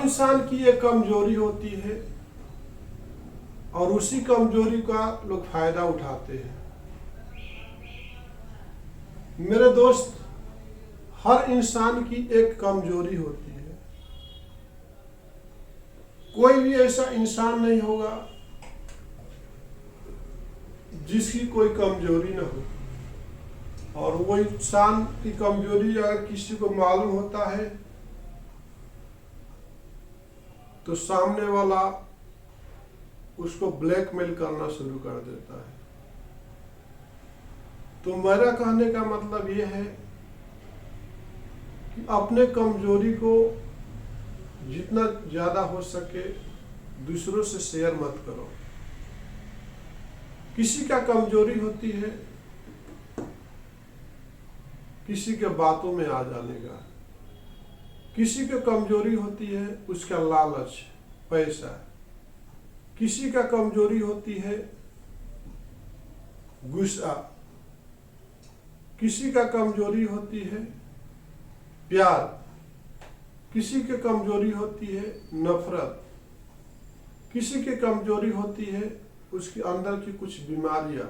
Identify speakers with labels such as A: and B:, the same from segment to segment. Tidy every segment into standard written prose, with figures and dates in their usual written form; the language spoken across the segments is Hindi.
A: हर इंसान की एक कमजोरी होती है और उसी कमजोरी का लोग फायदा उठाते हैं। मेरे दोस्त, हर इंसान की एक कमजोरी होती है। कोई भी ऐसा इंसान नहीं होगा जिसकी कोई कमजोरी ना हो। और वो इंसान की कमजोरी अगर किसी को मालूम होता है तो सामने वाला उसको ब्लैकमेल करना शुरू कर देता है। तो मेरा कहने का मतलब ये है कि अपने कमजोरी को जितना ज्यादा हो सके दूसरों से शेयर मत करो। किसी का कमजोरी होती है किसी के बातों में आ जाने का, किसी की कमजोरी होती है उसका लालच, पैसा, किसी का कमजोरी होती है गुस्सा, किसी का कमजोरी होती है प्यार, किसी की कमजोरी होती है नफरत, किसी की कमजोरी होती है उसके अंदर की कुछ बीमारियां,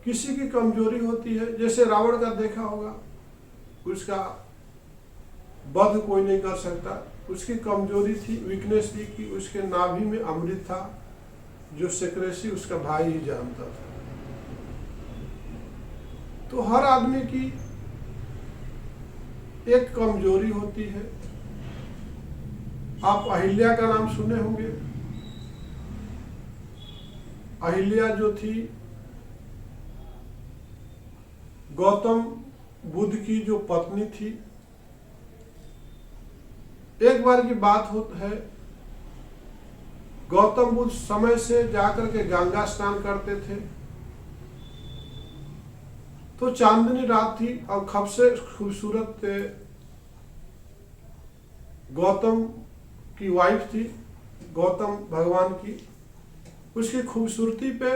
A: किसी की कमजोरी होती है जैसे रावण का देखा होगा, उसका वध कोई नहीं कर सकता। उसकी कमजोरी थी, वीकनेस थी कि उसके नाभि में अमृत था जो सेक्रेसी उसका भाई ही जानता था। तो हर आदमी की एक कमजोरी होती है। आप अहिल्या का नाम सुने होंगे। अहिल्या जो थी गौतम बुद्ध की जो पत्नी थी। एक बार की बात है, गौतम बुद्ध समय से जाकर के गंगा स्नान करते थे। तो चांदनी रात थी और सबसे खूबसूरत गौतम की वाइफ थी, गौतम भगवान की। उसकी खूबसूरती पे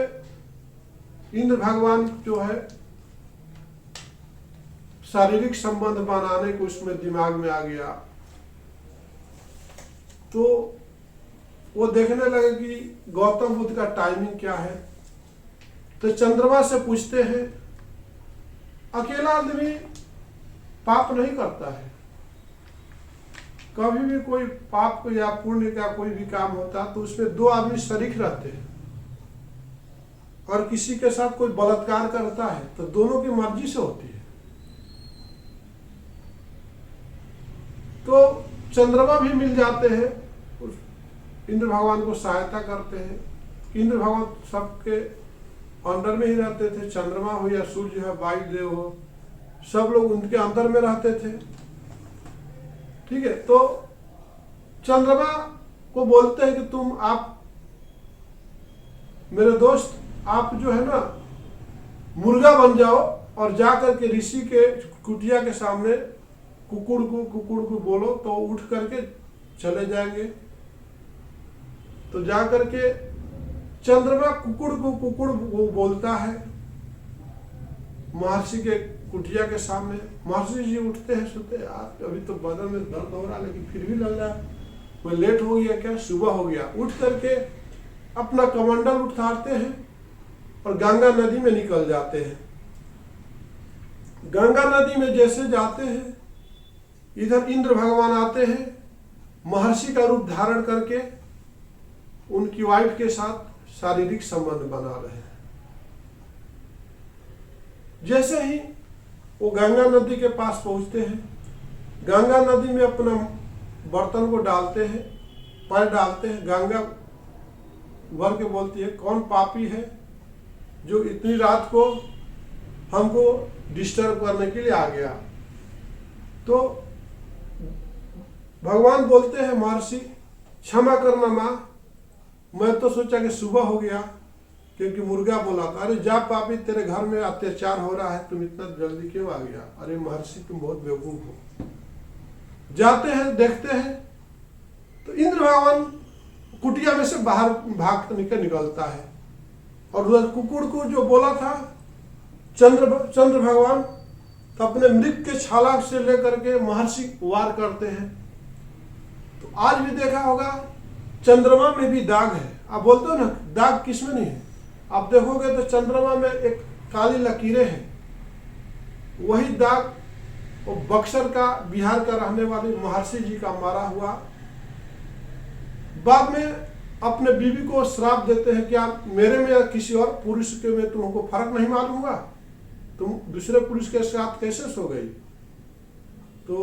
A: इंद्र भगवान जो है शारीरिक संबंध बनाने को उसमें दिमाग में आ गया। तो वो देखने लगे कि गौतम बुद्ध का टाइमिंग क्या है। तो चंद्रमा से पूछते हैं, अकेला आदमी पाप नहीं करता है। कभी भी कोई पाप को या पुण्य का कोई भी काम होता तो उसमें दो आदमी शरीक रहते हैं। और किसी के साथ कोई बलात्कार करता है तो दोनों की मर्जी से होती है। तो चंद्रमा भी मिल जाते हैं, इंद्र भगवान को सहायता करते हैं। इंद्र भगवान सबके अंदर में ही रहते थे। चंद्रमा हो या सूर्य हो, वायुदेव हो, सब लोग उनके अंदर में रहते थे। ठीक है। तो चंद्रमा को बोलते हैं कि आप मेरे दोस्त, आप जो है ना मुर्गा बन जाओ और जाकर के ऋषि के कुटिया के सामने कुकुड़ को बोलो तो उठ करके चले जाएंगे। तो जाकर के चंद्रमा कुकुड़ को बोलता है महर्षि के कुटिया के सामने। महर्षि जी उठते हैं, सोते यार अभी तो बदन में दर्द हो रहा है लेकिन फिर भी लग रहा है मैं लेट हो गया क्या, सुबह हो गया। उठ करके अपना कमंडल उठाते हैं और गंगा नदी में निकल जाते हैं। गंगा नदी में जैसे जाते हैं इधर इंद्र भगवान आते हैं महर्षि का रूप धारण करके उनकी वाइफ के साथ शारीरिक संबंध बना रहे हैं। जैसे ही वो गंगा नदी के पास पहुंचते हैं, गंगा नदी में अपना बर्तन को डालते हैं, पैर डालते हैं। गंगा वर के बोलती है, कौन पापी है जो इतनी रात को हमको डिस्टर्ब करने के लिए आ गया। तो भगवान बोलते हैं महर्षि क्षमा करना माँ, मैं तो सोचा कि सुबह हो गया क्योंकि मुर्गा बोला था। अरे जा पापी, तेरे घर में अत्याचार हो रहा है, तुम इतना जल्दी क्यों आ गया। अरे महर्षि तुम बहुत बेवकूफ हो। जाते हैं, देखते हैं तो इंद्र भगवान कुटिया में से बाहर भाग निकलता है और उधर कुकुड़ को जो बोला था चंद्र भगवान तो अपने मृग के छाला से लेकर के महर्षि वार करते हैं। तो आज भी देखा होगा चंद्रमा में भी दाग है। आप बोलते हो ना दाग किस में नहीं है, आप देखोगे तो चंद्रमा में एक काली लकीरें हैं। वही दाग वो बक्सर का, बिहार का रहने वाले महर्षि जी का मारा हुआ, बाद में अपने बीवी को श्राप देते हैं कि आप मेरे में या किसी और पुरुष के में तुमको फर्क नहीं मालूम हुआ, तुम दूसरे पुरुष के साथ कैसे सो गई। तो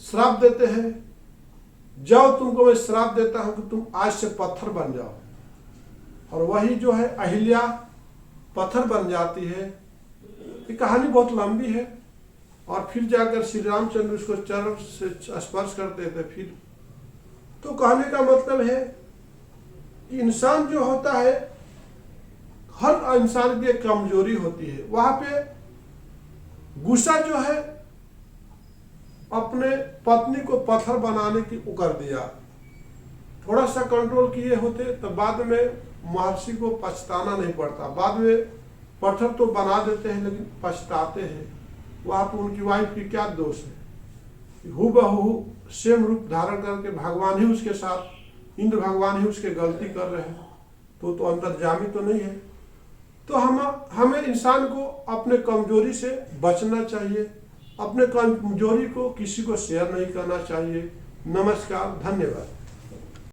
A: श्राप देते हैं, जाओ तुमको मैं श्राप देता हूं कि तुम आज से पत्थर बन जाओ। और वही जो है अहिल्या पत्थर बन जाती है। ये कहानी बहुत लंबी है। और फिर जाकर श्री रामचंद्र उसको चरण से स्पर्श करते थे। फिर तो कहने का मतलब है कि इंसान जो होता है, हर इंसान की एक कमजोरी होती है। वहां पे गुस्सा जो है अपने पत्नी को पत्थर बनाने की कर दिया। थोड़ा सा कंट्रोल किए होते तो बाद में महर्षि को पछताना नहीं पड़ता। बाद में पत्थर तो बना देते हैं लेकिन पछताते हैं। वहां पर उनकी वाइफ की क्या दोष है। हूबहू सेम रूप धारण करके भगवान ही उसके साथ, इंद्र भगवान ही उसके गलती कर रहे हैं, तो अंतर्जामी तो नहीं है। तो हमें इंसान को अपने कमजोरी से बचना चाहिए। अपने कमजोरी को किसी को शेयर नहीं करना चाहिए। नमस्कार, धन्यवाद।